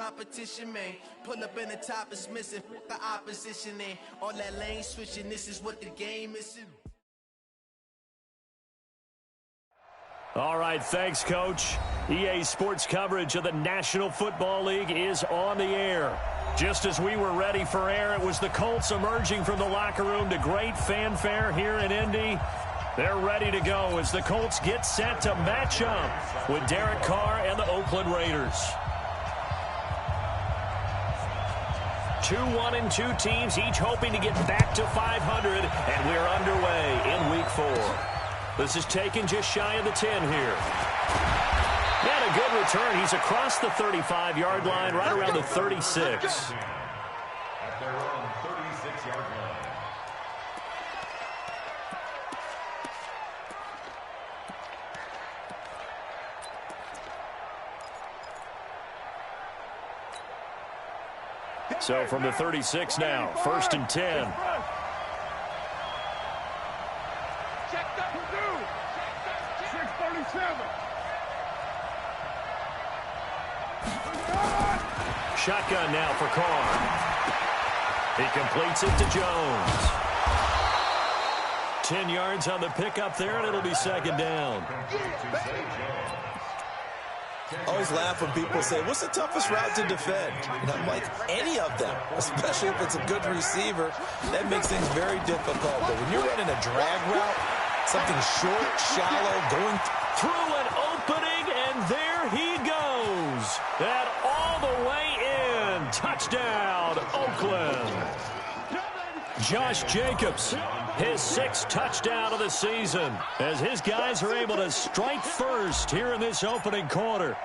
competition, man. Pull up in the top, it's missing the opposition, and all that lane switching. This is what the game is. All right, thanks, Coach. EA Sports coverage of the National Football League is on the air. Just as we were ready for air, it was the Colts emerging from the locker room to great fanfare here in Indy. They're ready to go as the Colts get set to match up with Derek Carr and the Oakland Raiders. 2-1-2 teams, each hoping to get back to 500, and we're underway in Week 4. This is taken just shy of the 10 here. And a good return. He's across the 35-yard line, right around the 36. At their own 36-yard line. So from the 36 now, 1st and 10. Shotgun now for Carr. He completes it to Jones. 10 yards on the pickup there, and it'll be 2nd down. I always laugh when people say, what's the toughest route to defend? And I'm like, any of them, especially if it's a good receiver. That makes things very difficult. But when you're running a drag route, something short, shallow, going through an opening, and there he goes. That all the way in. Touchdown, Oakland. Josh Jacobs, his 6th touchdown of the season, as his guys are able to strike first here in this opening quarter.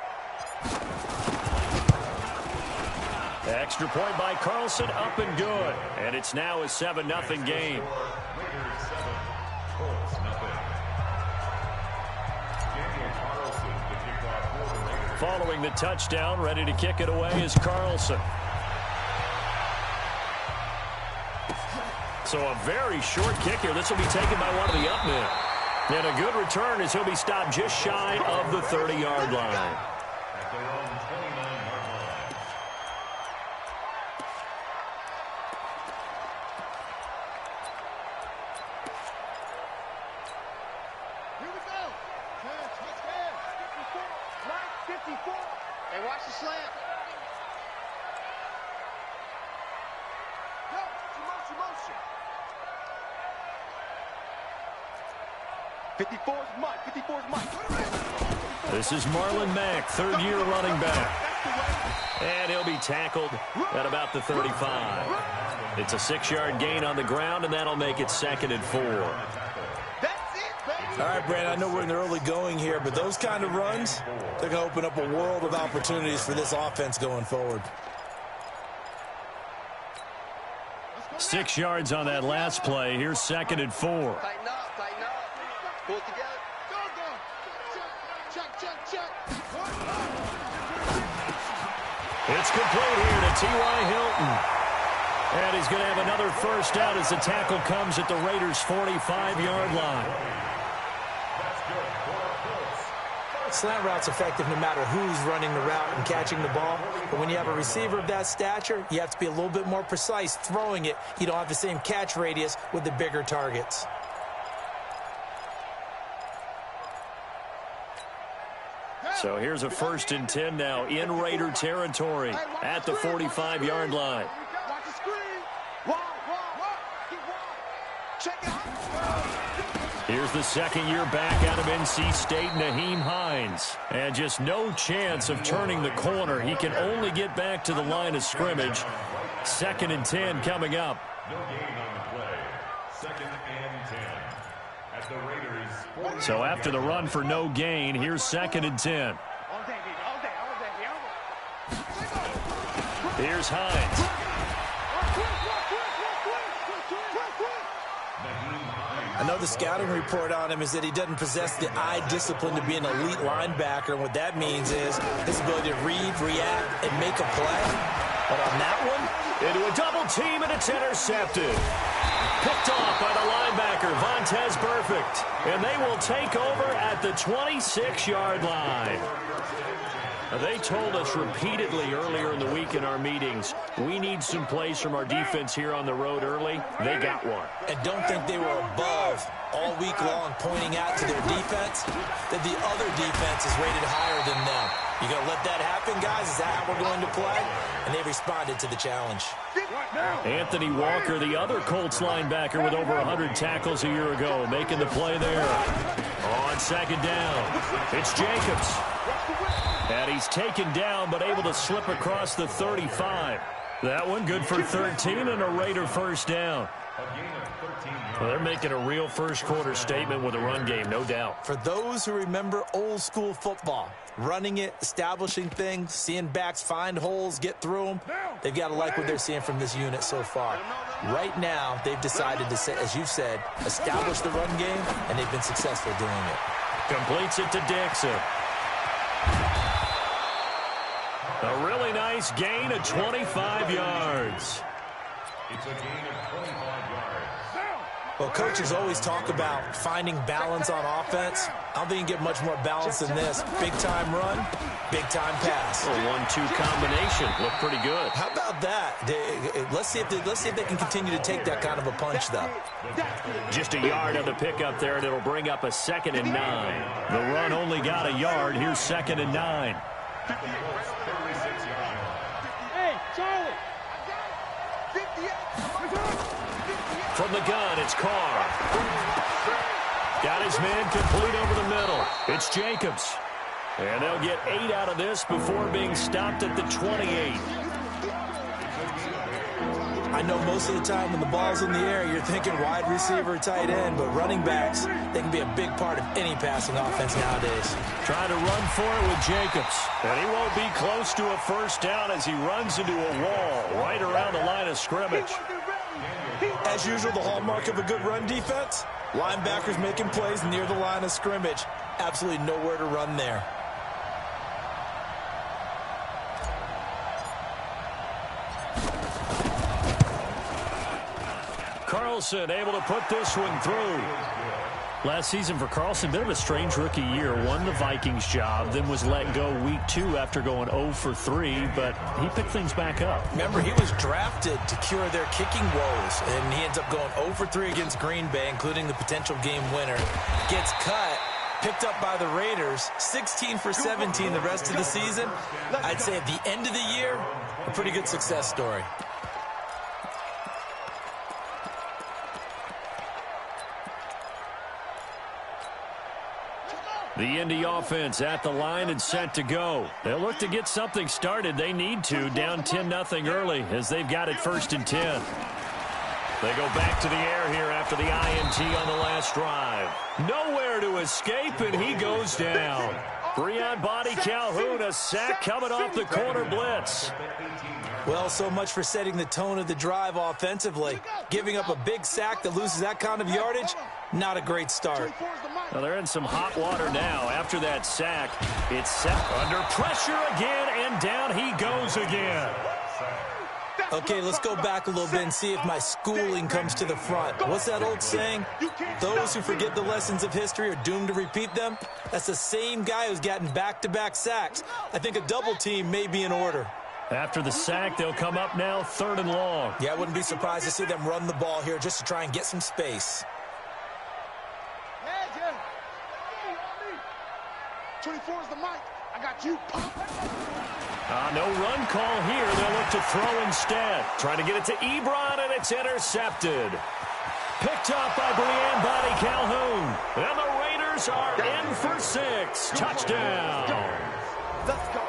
Extra point by Carlson, up and good. And it's now a 7-0 game. Following the touchdown, ready to kick it away is Carlson. So a very short kick here. This will be taken by one of the up men. And a good return as he'll be stopped just shy of the 30-yard line. At their own 29-yard line. Here we go. Touchdown. 54. Right, 54. Hey, watch the slant. Go. Motion. 54's Mike. 54's Mike. This is Marlon Mack, 3rd-year running back. And he'll be tackled at about the 35. It's a 6-yard gain on the ground, and that'll make it 2nd and 4. All right, Brandon, I know we're in the early going here, but those kind of runs, they're going to open up a world of opportunities for this offense going forward. 6 yards on that last play. Here's 2nd and 4. Tighten up. Pull it together. Go. Check. It's complete here to T.Y. Hilton. And he's going to have another first down as the tackle comes at the Raiders' 45-yard line. Slant route's effective no matter who's running the route and catching the ball. But when you have a receiver of that stature, you have to be a little bit more precise throwing it. You don't have the same catch radius with the bigger targets. So here's a 1st and 10 now in Raider territory at the 45-yard line. Watch the screen. Check it out. Here's the 2nd-year back out of NC State, Nyheim Hines. And just no chance of turning the corner. He can only get back to the line of scrimmage. 2nd and 10 coming up. No gain on the play. 2nd and 10. At the Raiders. So after the run for no gain, here's 2nd and 10. Here's Hines. I know the scouting report on him is that he doesn't possess the eye discipline to be an elite linebacker. And what that means is his ability to read, react, and make a play. But on that one, into a double team, and it's intercepted. Picked off by the linebacker, Vontaze Burfict. And they will take over at the 26-yard line. They told us repeatedly earlier in the week in our meetings, we need some plays from our defense here on the road early. They got one. And don't think they were above all week long pointing out to their defense that the other defense is rated higher than them. You going to let that happen, guys? Is that how we're going to play? And they responded to the challenge. Anthony Walker, the other Colts linebacker with over 100 tackles a year ago, making the play there. On second down, it's Jacobs. And he's taken down, but able to slip across the 35. That one good for 13 and a Raider first down. Well, they're making a real first-quarter statement with a run game, no doubt. For those who remember old-school football, running it, establishing things, seeing backs find holes, get through them, they've got to like what they're seeing from this unit so far. Right now, they've decided to, as you said, establish the run game, and they've been successful doing it. Completes it to Dixon. A really nice gain of 25 yards. It's a gain of 25 yards. Well, coaches always talk about finding balance on offense. I don't think you can get much more balance than this. Big-time run, big-time pass. A 1-2 combination. Looked pretty good. How about that? Let's see if they can continue to take that kind of a punch, though. Just a yard on the pickup there, and it'll bring up a 2nd and 9. The run only got a yard. Here's 2nd and 9. Hey, Charlie. From the gun, it's Carr. Got his man complete over the middle. It's Jacobs. And they'll get 8 out of this before being stopped at the 28. I know most of the time when the ball's in the air, you're thinking wide receiver, tight end, but running backs, they can be a big part of any passing offense nowadays. Trying to run for it with Jacobs. And he won't be close to a first down as he runs into a wall right around the line of scrimmage. As usual, the hallmark of a good run defense, linebackers making plays near the line of scrimmage. Absolutely nowhere to run there. Carlson able to put this one through. Last season for Carlson, bit of a strange rookie year. Won the Vikings job, then was let go week 2 after going 0 for 3, but he picked things back up. Remember, he was drafted to cure their kicking woes, and he ends up going 0 for 3 against Green Bay, including the potential game winner. Gets cut, picked up by the Raiders, 16 for 17 the rest of the season. I'd say at the end of the year, a pretty good success story. The Indy offense at the line and set to go. They'll look to get something started. They need to, down 10-0 early as they've got it 1st and 10. They go back to the air here after the INT on the last drive. Nowhere to escape, and he goes down. Breon Body Calhoun, a sack coming off the corner blitz. Well, so much for setting the tone of the drive offensively. Giving up a big sack that loses that kind of yardage, not a great start. Well, they're in some hot water now. After that sack, it's set under pressure again, and down he goes again. Okay, let's go back a little bit and see if my schooling comes to the front. What's that old saying? Those who forget the lessons of history are doomed to repeat them. That's the same guy who's gotten back-to-back sacks. I think a double team may be in order. After the sack, they'll come up now 3rd and long. Yeah, I wouldn't be surprised to see them run the ball here just to try and get some space. 24 is the mic. I got you. No run call here. They'll look to throw instead. Trying to get it to Ebron, and it's intercepted. Picked up by Breon Body Calhoun. And the Raiders are in for 6. Touchdown. Let's go.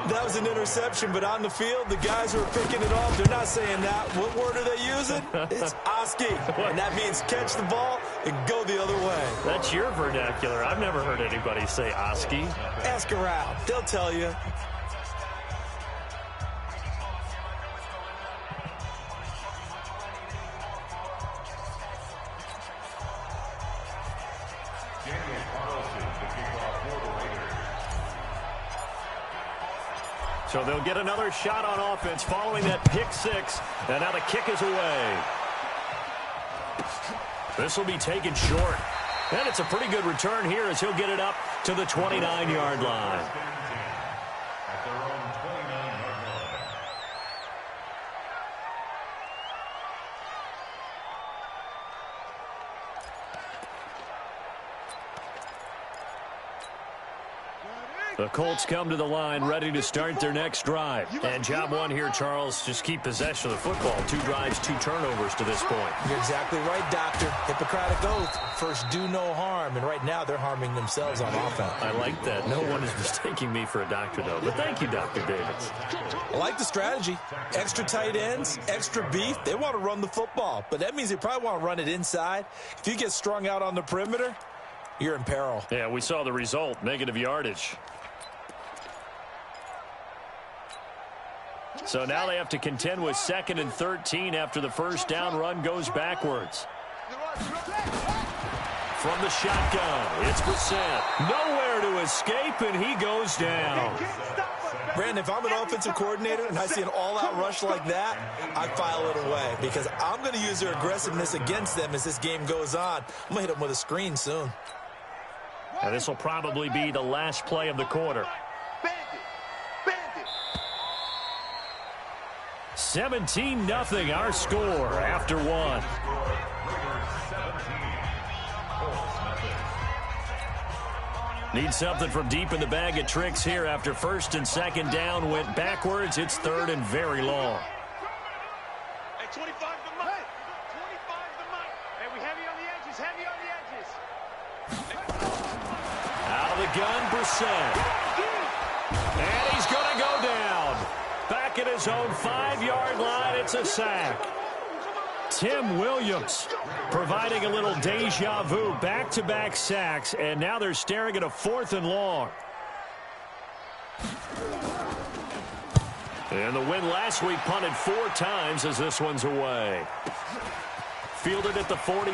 That was an interception, but on the field, the guys who are picking it off, they're not saying that. What word are they using? It's Oski, and that means catch the ball and go the other way. That's your vernacular. I've never heard anybody say Oski. Ask around. They'll tell you. So they'll get another shot on offense following that pick 6. And now the kick is away. This will be taken short. And it's a pretty good return here as he'll get it up to the 29-yard line. The Colts come to the line ready to start their next drive. And job one here, Charles, just keep possession of the football. 2 drives, 2 turnovers to this point. You're exactly right, Doctor. Hippocratic oath. First, do no harm. And right now, they're harming themselves on offense. I like that. No one is mistaking me for a doctor, though. But thank you, Dr. Davis. I like the strategy. Extra tight ends, extra beef. They want to run the football. But that means they probably want to run it inside. If you get strung out on the perimeter, you're in peril. Yeah, we saw the result. Negative yardage. So now they have to contend with 2nd and 13 after the first down run goes backwards. From the shotgun, it's Brissett. Nowhere to escape, and he goes down. Brandon, if I'm an offensive coordinator and I see an all-out rush like that, I file it away because I'm going to use their aggressiveness against them as this game goes on. I'm going to hit them with a screen soon. And this will probably be the last play of the quarter. 17-0 our score after 1. Need something from deep in the bag of tricks here after 1st and 2nd down went backwards. It's 3rd and very long. Hey, 25 the mic. 25 the mic. Hey, we heavy on the edges, heavy on the edges. Out of the gun, Brissett. And he's going to go down. Back at his own 5-yard line, it's a sack. Tim Williams providing a little deja vu, back-to-back sacks, and now they're staring at a 4th and long. And the win last week punted 4 times as this one's away. Fielded at the 43.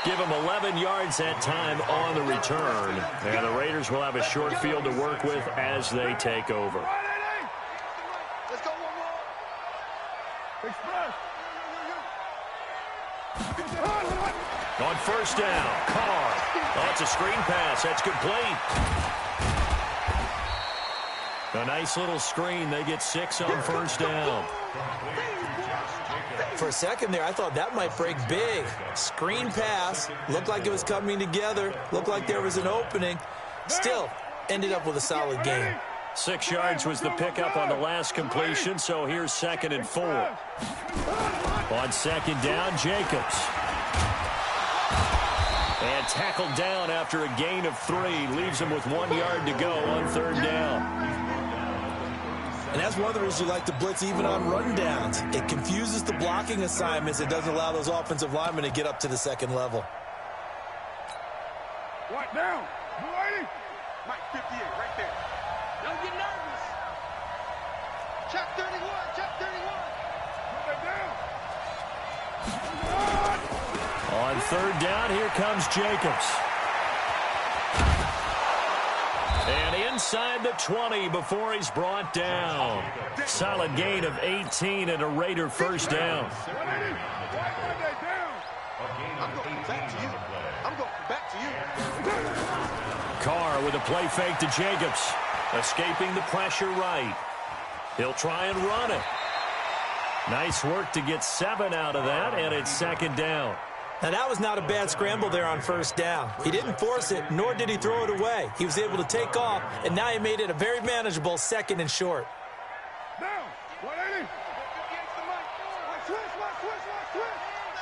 Give him 11 yards that time on the return. And the Raiders will have a short field to work with as they take over. Let's go one more. Express. On 1st down, Carr. Oh, it's a screen pass. That's complete. A nice little screen. They get 6 on 1st down. For a second there, I thought that might break big. Screen pass. Looked like it was coming together. Looked like there was an opening. Still, ended up with a solid game. 6 yards was the pickup on the last completion, so here's 2nd and 4. On 2nd down, Jacobs. And tackled down after a gain of 3. Leaves him with 1 yard to go on 3rd down. And that's one of the reasons you like to blitz even on rundowns. It confuses the blocking assignments. It doesn't allow those offensive linemen to get up to the 2nd level. What down? Boy. Mike 58 right there. Don't get nervous. Check 31. Check 31. Put that down. On 3rd down, here comes Jacobs. And inside the 20 before he's brought down. Solid gain of 18 and a Raider 1st down. I'm going back to you. I'm going back to you. Carr with a play fake to Jacobs. Escaping the pressure right. He'll try and run it. Nice work to get 7 out of that, and it's 2nd down. Now, that was not a bad scramble there on 1st down. He didn't force it, nor did he throw it away. He was able to take off, and now he made it a very manageable 2nd and short. Down. 180.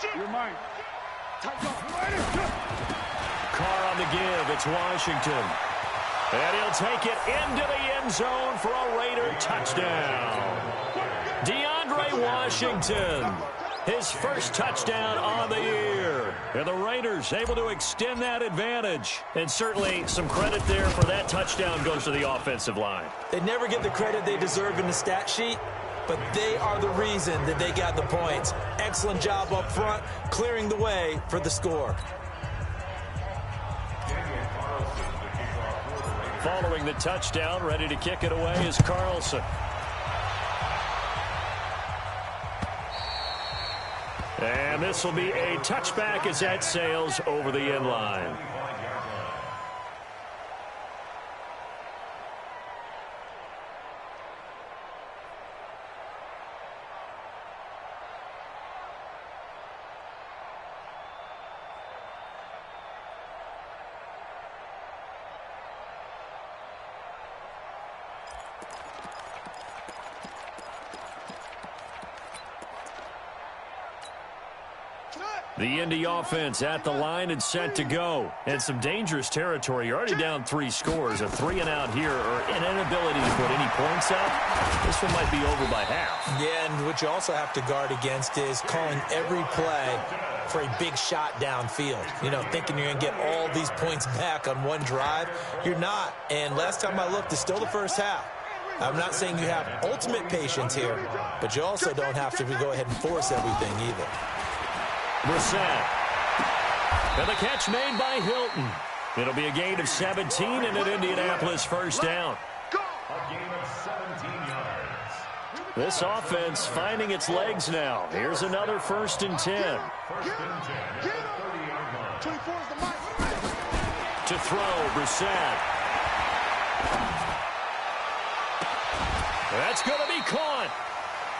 Switch. You're mine. Carr on the give. It's Washington. And he'll take it into the end zone for a Raider touchdown. DeAndre Washington. His first touchdown on the year. And the Raiders able to extend that advantage. And certainly some credit there for that touchdown goes to the offensive line. They never get the credit they deserve in the stat sheet, but they are the reason that they got the points. Excellent job up front, clearing the way for the score. Following the touchdown, ready to kick it away is Carlson. And this will be a touchback as that sails over the end line. The Indy offense at the line and set to go. And some dangerous territory. You're already down 3 scores. A 3-and-out here or an inability to put any points up. This one might be over by half. Yeah, and what you also have to guard against is calling every play for a big shot downfield. You know, thinking you're going to get all these points back on one drive. You're not. And last time I looked, it's still the first half. I'm not saying you have ultimate patience here, but you also don't have to go ahead and force everything either. Brissett. And the catch made by Hilton. It'll be a gain of 17 and an Indianapolis first down. A gain of 17 yards. This offense finding its legs now. Here's another 1st and 10. 1st and 10 at the 30-yard line. 24 is the mic. To throw, Brissett. That's going to be caught.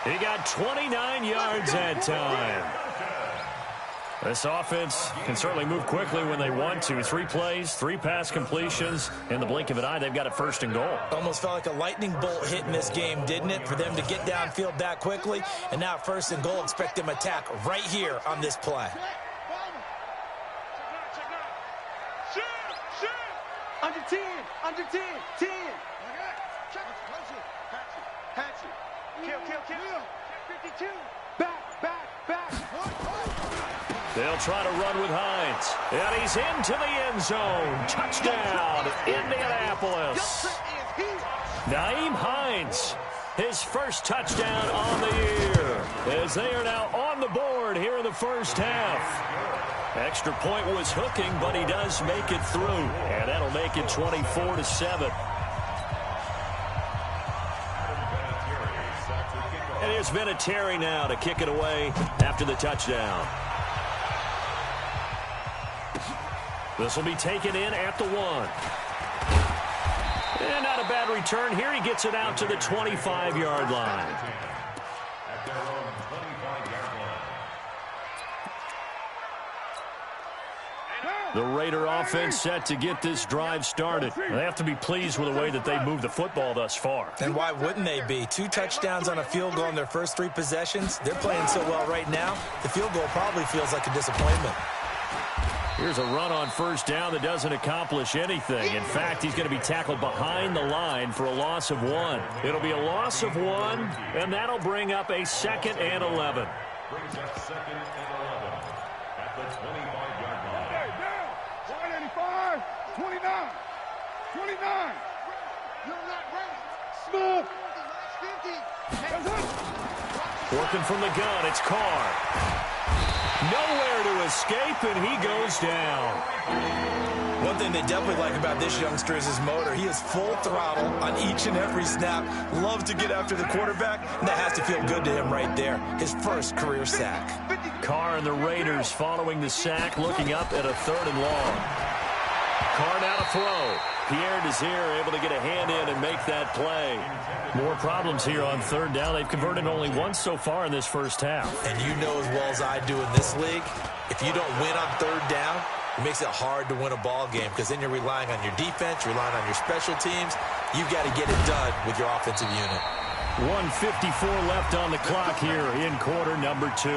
He got 29 yards that time. This offense can certainly move quickly when they want to. 3 plays, 3 pass completions. In the blink of an eye, they've got it 1st and goal. Almost felt like a lightning bolt hit in this game, didn't it? For them to get downfield that quickly. And now 1st and goal, expect them to attack right here on this play. Under 10, under 10, 10. Hatchet. Kill. 52. Back. They'll try to run with Hines. And he's into the end zone. Touchdown, Indianapolis. Nyheim Hines, his first touchdown on the year, as they are now on the board here in the first half. Extra point was hooking, but he does make it through, and that'll make it 24-7. And here's Vinatieri now to kick it away after the touchdown. This will be taken in at the 1. And not a bad return here. He gets it out to the 25-yard line. At their own 25-yard line. The Raider offense set to get this drive started. They have to be pleased with the way that they've moved the football thus far. And why wouldn't they be? 2 touchdowns on a field goal in their first 3 possessions. They're playing so well right now, the field goal probably feels like a disappointment. Here's a run on 1st down that doesn't accomplish anything. In fact, he's going to be tackled behind the line for a loss of 1. It'll be a loss of 1, and that'll bring up a 2nd and 11. Brings up 2nd and 11 at the 25-yard line. 185, 29. You're not ready. Smooth. Working from the gun, it's Carr. Nowhere to escape, and he goes down. One thing they definitely like about this youngster is his motor. He is full throttle on each and every snap. Loves to get after the quarterback, and that has to feel good to him right there. His first career sack. Carr and the Raiders following the sack, looking up at a 3rd and long. Carr now to throw. Pierre Desir able to get a hand in and make that play. More problems here on 3rd down. They've converted only once so far in this first half. And you know as well as I do in this league, if you don't win on 3rd down, it makes it hard to win a ball game because then you're relying on your defense, relying on your special teams. You've got to get it done with your offensive unit. 1:54 left on the clock here in quarter number 2.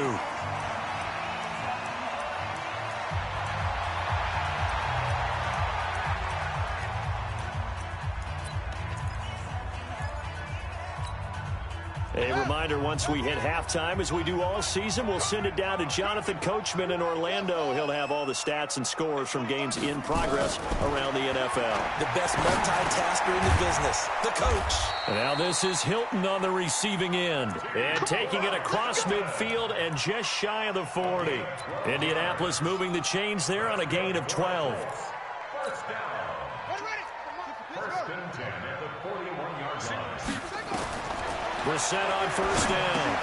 A reminder, once we hit halftime, as we do all season, we'll send it down to Jonathan Coachman in Orlando. He'll have all the stats and scores from games in progress around the NFL. The best multitasker in the business, the coach. Now this is Hilton on the receiving end. And taking it across midfield and just shy of the 40. Indianapolis moving the chains there on a gain of 12. 1st down. 1st and 10 at the 41-yard line. Brissett on 1st down.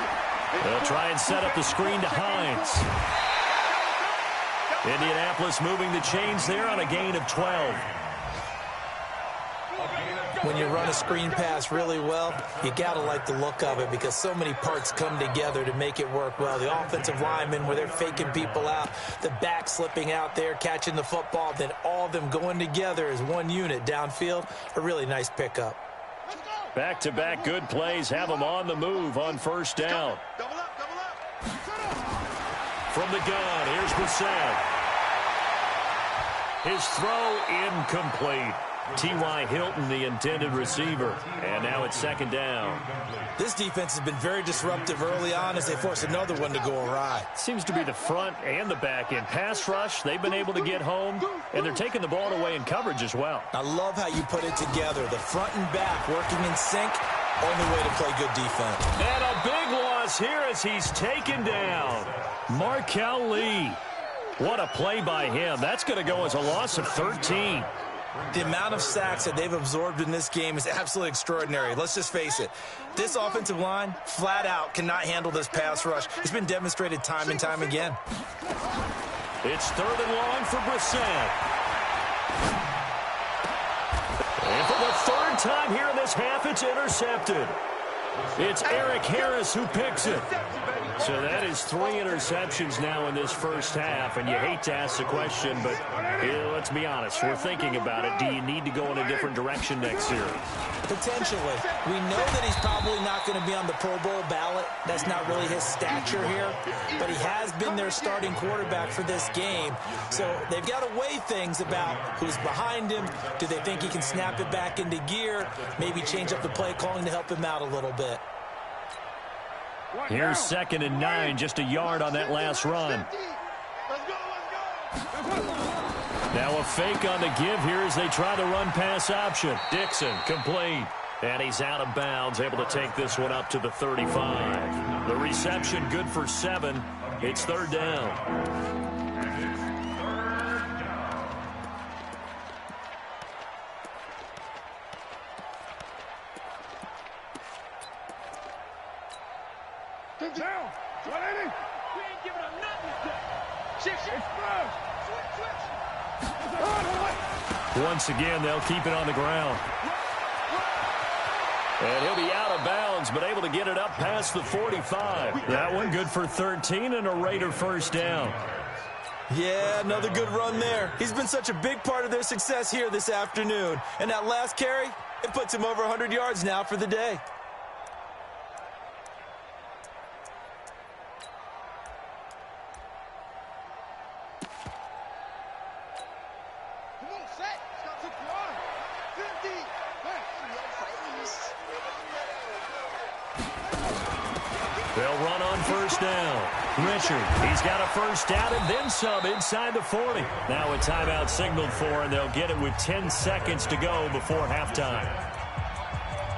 They'll try and set up the screen to Hines. Indianapolis moving the chains there on a gain of 12. When you run a screen pass really well, you got to like the look of it because so many parts come together to make it work well. The offensive linemen where they're faking people out, the back slipping out there, catching the football, then all of them going together as one unit downfield. A really nice pickup. Back-to-back good plays have them on the move on 1st down. from the gun. Here's Brissett. His throw incomplete. T.Y. Hilton, the intended receiver. And now it's second down. This defense has been very disruptive early on as they force another one to go awry. Seems to be the front and the back end. Pass rush, they've been able to get home, and they're taking the ball away in coverage as well. I love how you put it together. The front and back working in sync. Only way to play good defense. And a big loss here as he's taken down. Markel Lee. What a play by him. That's going to go as a loss of 13. The amount of sacks that they've absorbed in this game is absolutely extraordinary. Let's just face it. This offensive line, flat out, cannot handle this pass rush. It's been demonstrated time and time again. It's third and long for Brissett. And for the third time here in this half, it's intercepted. It's Eric Harris who picks it. So that is 3 interceptions now in this first half, and you hate to ask the question, but let's be honest, we're thinking about it. Do you need to go in a different direction next year? Potentially. We know that he's probably not going to be on the Pro Bowl ballot. That's not really his stature here, but he has been their starting quarterback for this game. So they've got to weigh things about who's behind him. Do they think he can snap it back into gear? Maybe change up the play calling to help him out a little bit. Here's 2nd and 9, just a yard on that last run. Now a fake on the give here as they try the run-pass option. Dixon, complete. And he's out of bounds, able to take this one up to the 35. The reception good for 7. It's third down. Down. 180. We ain't giving up nothing today. Shift. Once again, they'll keep it on the ground. And he'll be out of bounds, but able to get it up past the 45. That one good for 13 and a Raider first down. Yeah, another good run there. He's been such a big part of their success here this afternoon. And that last carry, it puts him over 100 yards now for the day. They'll run on first down. Richard, he's got a first down and then some inside the 40. Now a timeout signaled for, and they'll get it with 10 seconds to go before halftime.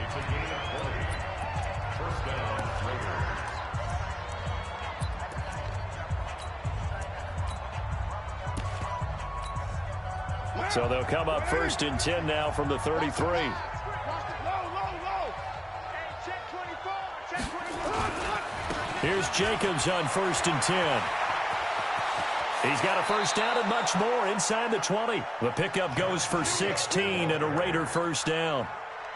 It's a gain of 40. First down, Raiders. So they'll come up 1st and 10 now from the 33. Here's Jacobs on 1st and 10. He's got a first down and much more inside the 20. The pickup goes for 16 and a Raider first down.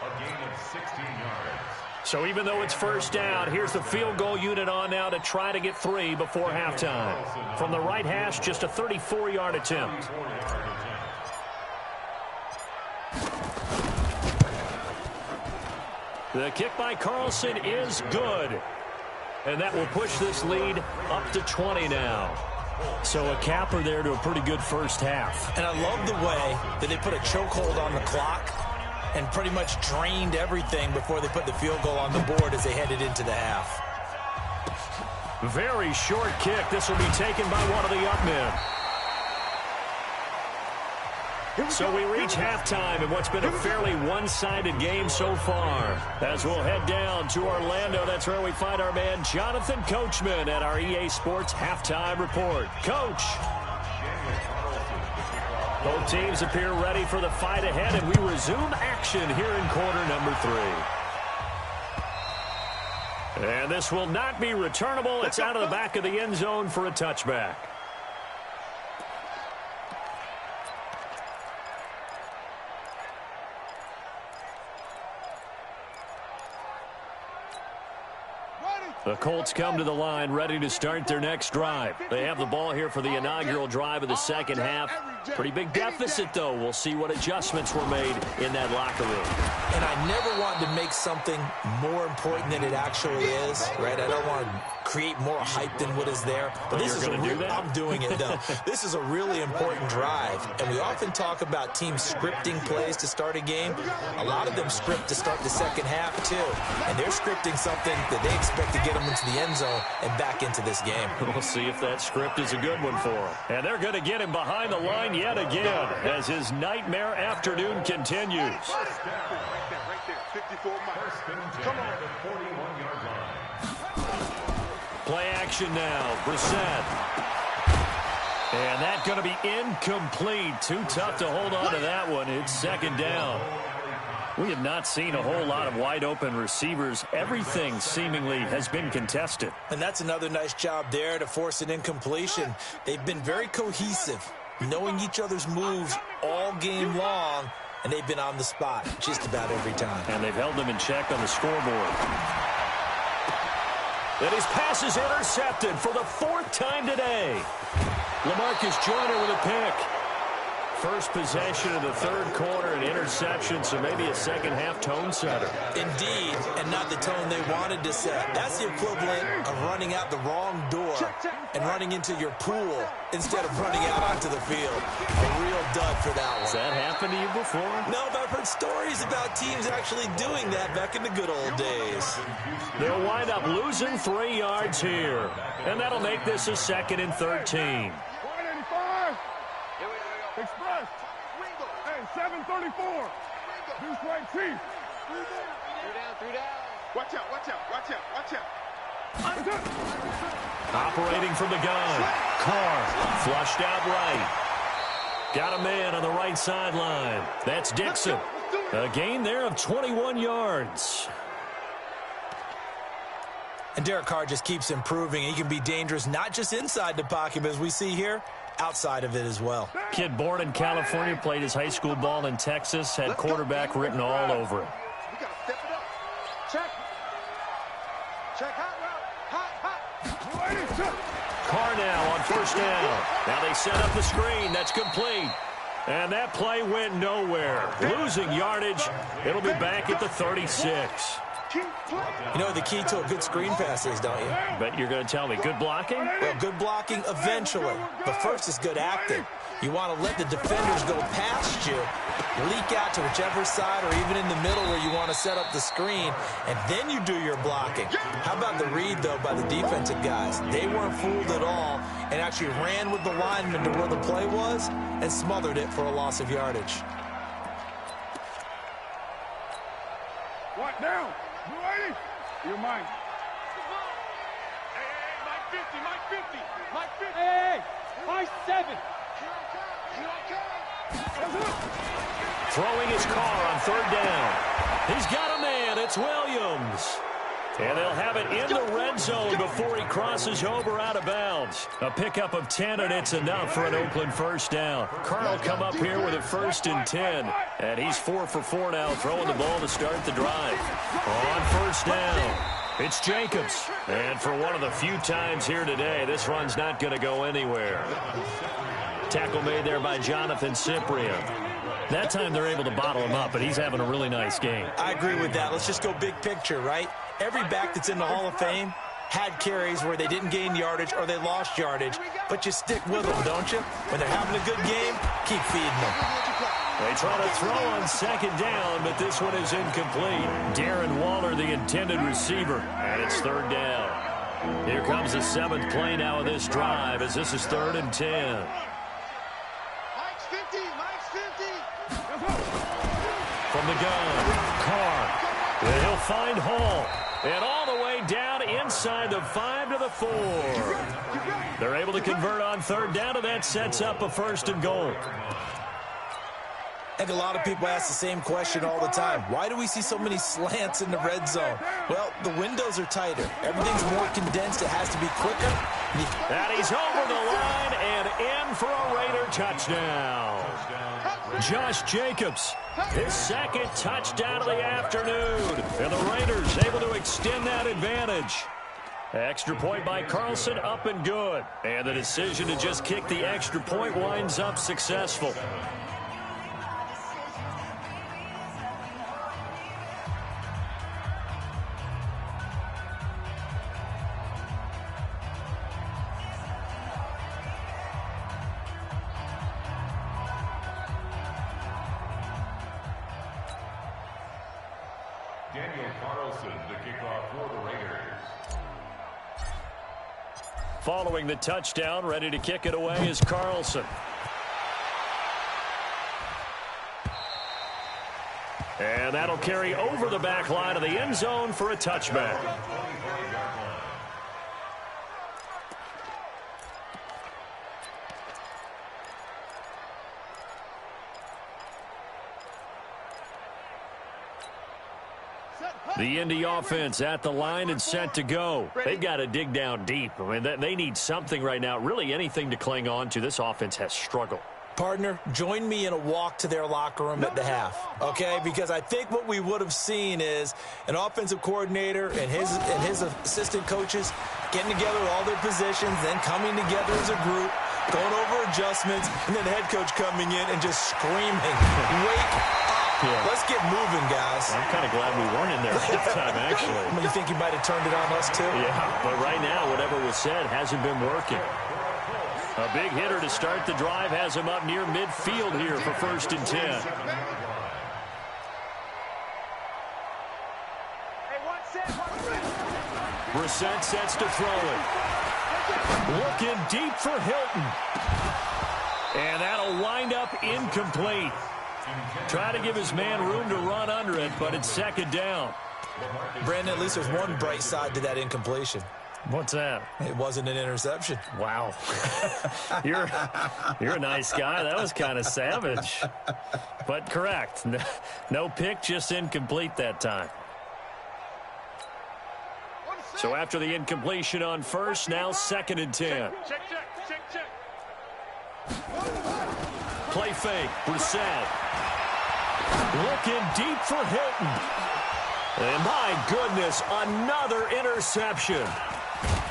A gain of 16 yards. So even though it's first down, here's the field goal unit on now to try to get 3 before halftime. From the right hash, just a 34-yard attempt. The kick by Carlson is good. And that will push this lead up to 20 now. So a capper there to a pretty good first half. And I love the way that they put a chokehold on the clock and pretty much drained everything before they put the field goal on the board as they headed into the half. Very short kick. This will be taken by one of the up men. So we reach halftime in what's been a fairly one-sided game so far. As we'll head down to Orlando, that's where we find our man Jonathan Coachman at our EA Sports Halftime Report. Coach. Both teams appear ready for the fight ahead, and we resume action here in quarter number 3. And this will not be returnable. It's out of the back of the end zone for a touchback. The Colts come to the line ready to start their next drive. They have the ball here for the inaugural drive of the second half. Pretty big deficit, though. We'll see what adjustments were made in that locker room. And I never wanted to make something more important than it actually is, right? I don't want to create more hype than what is there. But this is I'm doing it, though. This is a really important drive. And we often talk about teams scripting plays to start a game. A lot of them script to start the second half, too. And they're scripting something that they expect to get them into the end zone and back into this game. We'll see if that script is a good one for them. And they're going to get him behind the line yet again as his nightmare afternoon continues. Right there, 54 miles. Come on. Play action now. Brissett. And that's going to be incomplete. Too tough to hold on to that one. It's second down. We have not seen a whole lot of wide-open receivers. Everything seemingly has been contested. And that's another nice job there to force an incompletion. They've been very cohesive, knowing each other's moves all game long, and they've been on the spot just about every time. And they've held them in check on the scoreboard. And his pass is intercepted for the fourth time today. LaMarcus Joyner with a pick. First possession of the third quarter, an interception, so maybe a second-half tone setter. Indeed, and not the tone they wanted to set. That's the equivalent of running out the wrong door and running into your pool instead of running out onto the field. A real dud for that one. Has that happened to you before? No, but I've heard stories about teams actually doing that back in the good old days. They'll wind up losing 3 yards here, and that'll make this a 2nd and 13. Express. Hey, 734. Deuce right Chief. 3 down. Watch out. Operating from the gun. Carr flushed out right. Got a man on the right sideline. That's Dixon. A gain there of 21 yards. And Derek Carr just keeps improving. He can be dangerous not just inside the pocket, but as we see here, outside of it as well. Kid born in California, played his high school ball in Texas, had quarterback written all over him. We got to step it up. Check hot route. Carr now on first down. Now they set up the screen. That's complete. And that play went nowhere. Losing yardage. It'll be back at the 36. You know what the key to a good screen pass is, don't you? Bet you're going to tell me. Good blocking? Well, good blocking eventually. But first is good acting. You want to let the defenders go past you, leak out to whichever side or even in the middle where you want to set up the screen, and then you do your blocking. How about the read, though, by the defensive guys? They weren't fooled at all and actually ran with the lineman to where the play was and smothered it for a loss of yardage. What down? You ready? You're mine. Hey, Mike 50. Hey, Mike 7. Throwing his car on third down. He's got a man. It's Williams. And they'll have it in the red zone before he crosses over out of bounds. A pickup of 10, and it's enough for an Oakland first down. Carl come up here with a 1st and 10. And he's 4 for 4 now, throwing the ball to start the drive. On first down, it's Jacobs. And for one of the few times here today, this run's not going to go anywhere. Tackle made there by Jonathan Cyprien. That time they're able to bottle him up, but he's having a really nice game. I agree with that. Let's just go big picture, right? Every back that's in the Hall of Fame had carries where they didn't gain yardage or they lost yardage, but you stick with them, don't you? When they're having a good game, keep feeding them. They try to throw on second down, but this one is incomplete. Darren Waller, the intended receiver, and it's third down. Here comes the 7th play now of this drive as this is 3rd and 10. Mike's 50. From the gun, Carr. And he'll find Hall. And all the way down inside the 5 to the 4. They're able to convert on third down, and that sets up a 1st and goal. I think a lot of people ask the same question all the time. Why do we see so many slants in the red zone? Well, the windows are tighter. Everything's more condensed. It has to be quicker. And he's over the line and in for a Raider touchdown. Josh Jacobs, his 2nd touchdown of the afternoon. And the Raiders able to extend that advantage. Extra point by Carlson, up and good. And the decision to just kick the extra point winds up successful. Daniel Carlson to kick off for the Raiders. Following the touchdown, ready to kick it away is Carlson. And that'll carry over the back line of the end zone for a touchback. The Indy offense at the line and set to go. They've got to dig down deep. I mean, they need something right now, really anything to cling on to. This offense has struggled. Partner, join me in a walk to their locker room at the half, okay? Because I think what we would have seen is an offensive coordinator and his assistant coaches getting together all their positions, then coming together as a group, going over adjustments, and then the head coach coming in and just screaming, wake up. Yeah. Let's get moving, guys. I'm kind of glad we weren't in there at halftime, actually. You think he might have turned it on us, too? Yeah, but right now, whatever was said hasn't been working. A big hitter to start the drive has him up near midfield here for 1st and 10. Brissett sets to throw it. Looking deep for Hilton. And that'll wind up incomplete. Try to give his man room to run under it, but it's 2nd down. Brandon, at least there's one bright side to that incompletion. What's that? It wasn't an interception. Wow. You're a nice guy. That was kind of savage. But correct. No pick, just incomplete that time. So after the incompletion on first, now 2nd and 10. Check. Play fake. Brissett. Looking deep for Hilton. And my goodness, another interception.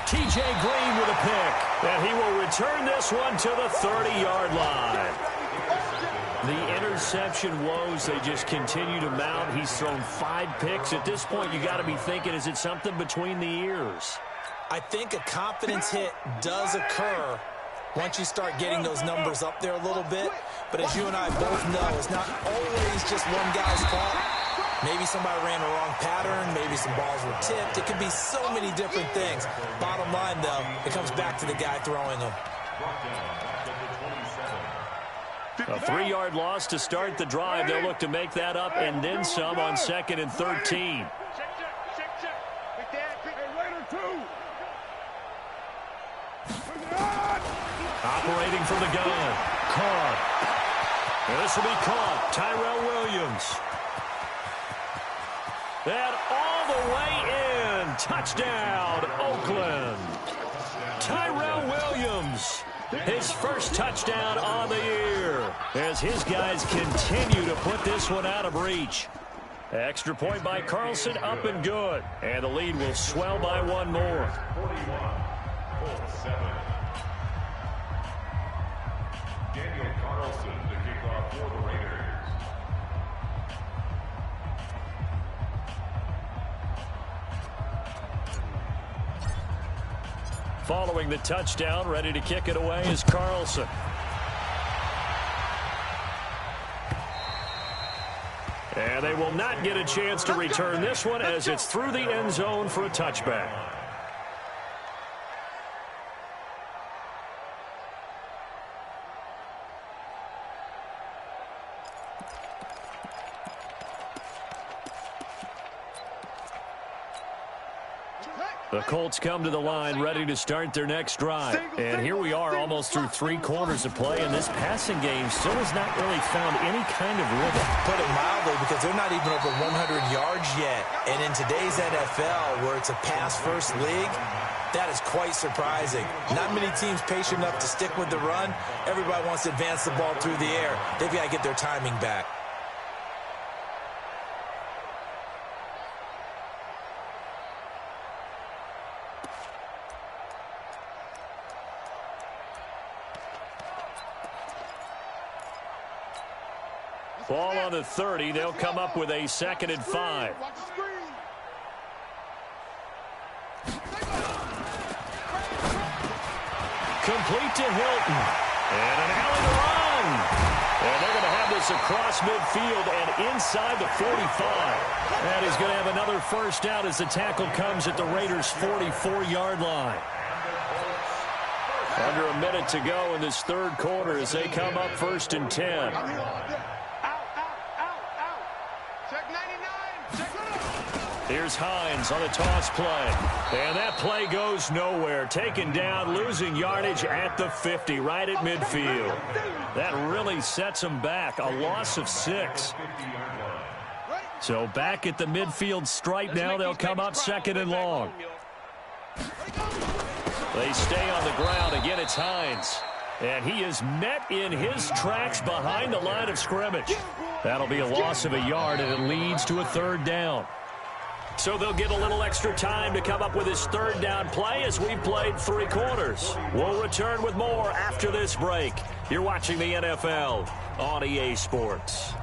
T.J. Green with a pick. And he will return this one to the 30-yard line. The interception woes, they just continue to mount. He's thrown 5 picks. At this point, you got to be thinking, is it something between the ears? I think a confidence hit does occur once you start getting those numbers up there a little bit. But as you and I both know, it's not always just one guy's fault. Maybe somebody ran a wrong pattern. Maybe some balls were tipped. It could be so many different things. Bottom line, though, it comes back to the guy throwing them. A 3-yard loss to start the drive. They'll look to make that up and then some on 2nd and 13. Operating from the gun. Carr. And this will be caught. Tyrell Williams. And all the way in. Touchdown, Oakland. Tyrell Williams. His first touchdown on the year as his guys continue to put this one out of reach. Extra point by Carlson, up and good. And the lead will swell by one more. 41-7. Daniel Carlson to kick off for the Raiders. Following the touchdown, ready to kick it away is Carlson. And they will not get a chance to return this one as it's through the end zone for a touchback. The Colts come to the line ready to start their next drive. And here we are almost through 3 quarters of play, and this passing game still has not really found any kind of rhythm. Put it mildly, because they're not even over 100 yards yet. And in today's NFL, where it's a pass-first league, that is quite surprising. Not many teams patient enough to stick with the run. Everybody wants to advance the ball through the air. They've got to get their timing back. Ball on the 30. They'll come up with a 2nd and 5. Complete to Hilton. And an alley to run. And they're going to have this across midfield and inside the 45. And he's going to have another first down as the tackle comes at the Raiders' 44-yard line. Under a minute to go in this third quarter as they come up 1st and 10. Here's Hines on the toss play. And that play goes nowhere. Taken down, losing yardage at the 50, right at midfield. That really sets them back. A loss of 6. So back at the midfield stripe now. They'll come up 2nd and long. They stay on the ground. Again, it's Hines. And he is met in his tracks behind the line of scrimmage. That'll be a loss of a yard, and it leads to a 3rd down. So they'll get a little extra time to come up with his 3rd down play as we've played 3 quarters. We'll return with more after this break. You're watching the NFL on EA Sports.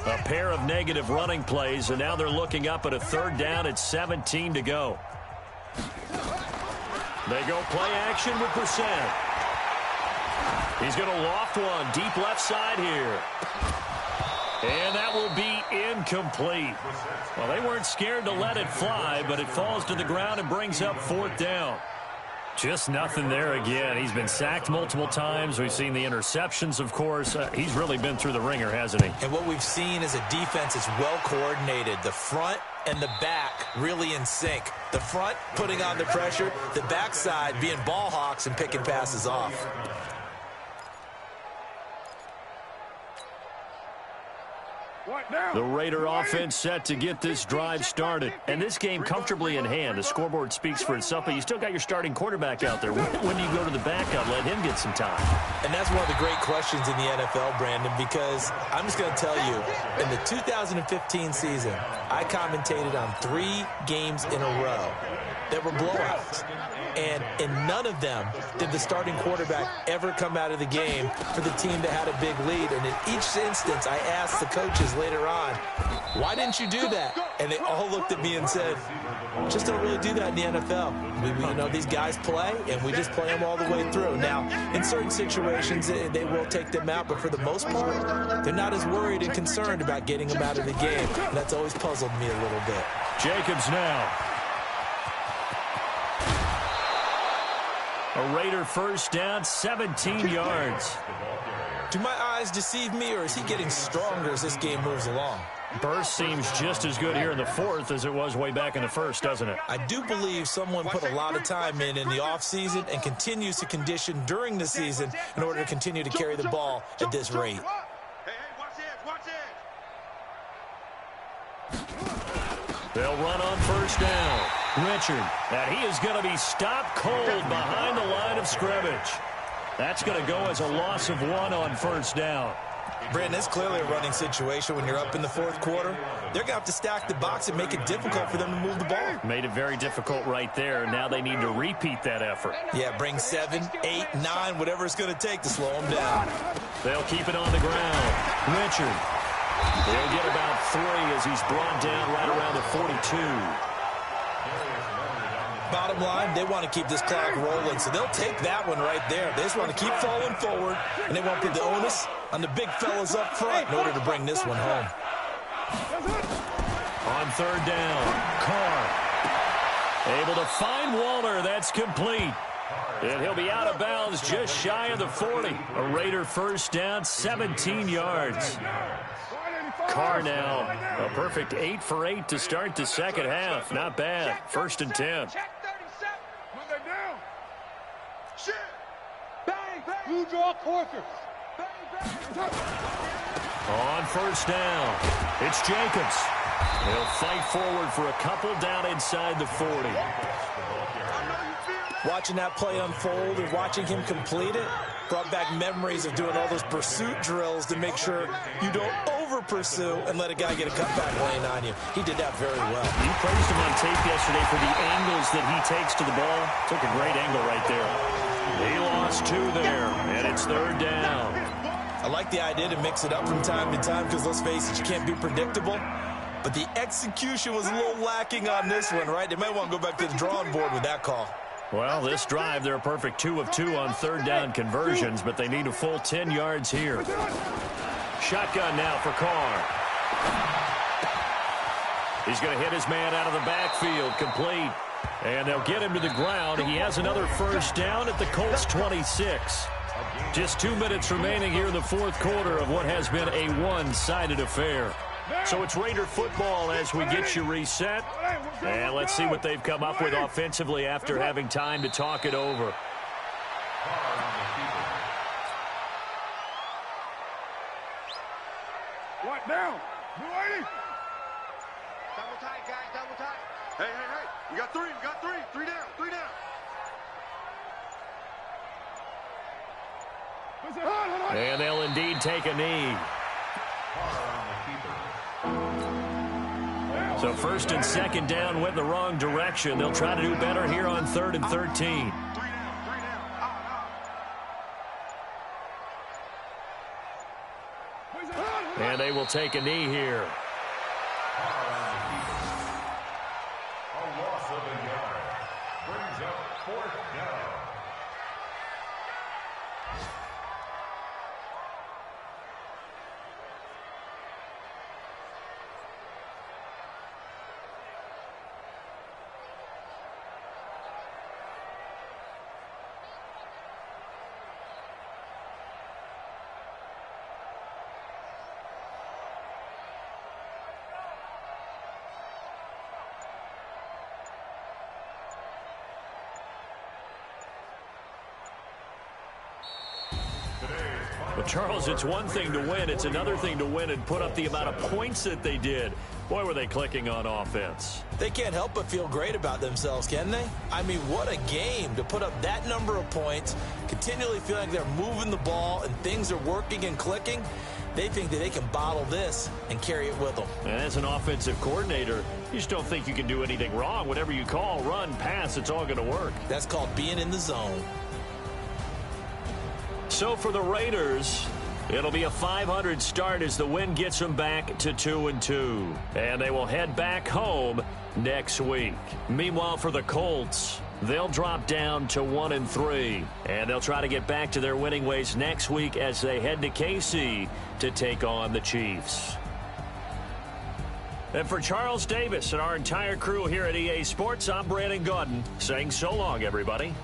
A pair of negative running plays, and now they're looking up at a 3rd down at 17 to go. They go play action with Brissett. He's going to loft one deep left side here. And that will be incomplete. Well, they weren't scared to let it fly, but it falls to the ground and brings up 4th down. Just nothing there again. He's been sacked multiple times. We've seen the interceptions, of course. He's really been through the ringer, hasn't he? And what we've seen is a defense that's well coordinated. The front and the back really in sync. The front putting on the pressure, the backside being ball hawks and picking passes off. The Raider offense set to get this drive started. And this game comfortably in hand. The scoreboard speaks for itself, but you still got your starting quarterback out there. When do you go to the backup, let him get some time? And that's one of the great questions in the NFL, Brandon, because I'm just going to tell you, in the 2015 season, I commentated on 3 games in a row that were blowouts. And in none of them did the starting quarterback ever come out of the game for the team that had a big lead. And in each instance, I asked the coaches later on, why didn't you do that? And they all looked at me and said, just don't really do that in the NFL. You know, these guys play, and we just play them all the way through. Now, in certain situations, they will take them out, but for the most part, they're not as worried and concerned about getting them out of the game. And that's always puzzled me a little bit. Jacobs now. A Raider first down, 17 yards. Do my eyes deceive me, or is he getting stronger as this game moves along? Burst seems just as good here in the 4th as it was way back in the 1st, doesn't it? I do believe someone put a lot of time in the offseason and continues to condition during the season in order to continue to carry the ball at this rate. They'll run on first down. Richard, and he is going to be stopped cold behind the line of scrimmage. That's going to go as a loss of 1 on first down. Brandon, it's clearly a running situation when you're up in the 4th quarter. They're going to have to stack the box and make it difficult for them to move the ball. Made it very difficult right there. Now they need to repeat that effort. Yeah, bring 7, 8, 9, whatever it's going to take to slow them down. They'll keep it on the ground. Richard. They'll get about 3 as he's brought down right around the 42. Bottom line, they want to keep this clock rolling, so they'll take that one right there. They just want to keep falling forward, and they want to put the onus on the big fellas up front in order to bring this one home. On third down, Carr able to find Waller. That's complete. And he'll be out of bounds just shy of the 40. A Raider first down, 17 yards. Carr now, a perfect 8 for 8 to start the second half. Not bad. 1st and 10. Blue draw Corker. On first down, it's Jacobs. He'll fight forward for a couple down inside the 40. Watching that play unfold and watching him complete it brought back memories of doing all those pursuit drills to make sure you don't over-pursue and let a guy get a cutback lane on you. He did that very well. You praised him on tape yesterday for the angles that he takes to the ball. Took a great angle right there. He lost 2 there, and it's 3rd down. I like the idea to mix it up from time to time because, let's face it, you can't be predictable. But the execution was a little lacking on this one, right? They might want to go back to the drawing board with that call. Well, this drive, they're a perfect 2 of 2 on 3rd down conversions, but they need a full 10 yards here. Shotgun now for Carr. He's going to hit his man out of the backfield, complete. And they'll get him to the ground. He has another 1st down at the Colts 26. Just 2 minutes remaining here in the 4th quarter of what has been a one-sided affair. So it's Raider football as we get you reset. And let's see what they've come up with offensively after having time to talk it over. What down? Double tight, guys, double tight. Hey, hey, hey. We got 3, we got 3. 3 down, 3 down. And they'll indeed take a knee. So 1st and 2nd down went the wrong direction. They'll try to do better here on 3rd and 13. 3 down, 3 down. And they will take a knee here. A loss of a yard. Brings up 4th down. But, Charles, it's one thing to win. It's another thing to win and put up the amount of points that they did. Boy, were they clicking on offense. They can't help but feel great about themselves, can they? I mean, what a game to put up that number of points, continually feeling like they're moving the ball and things are working and clicking. They think that they can bottle this and carry it with them. And as an offensive coordinator, you just don't think you can do anything wrong. Whatever you call, run, pass, it's all going to work. That's called being in the zone. So for the Raiders, it'll be a 500 start as the win gets them back to 2-2. And they will head back home next week. Meanwhile, for the Colts, they'll drop down to 1-3. And they'll try to get back to their winning ways next week as they head to KC to take on the Chiefs. And for Charles Davis and our entire crew here at EA Sports, I'm Brandon Gaudin saying so long, everybody.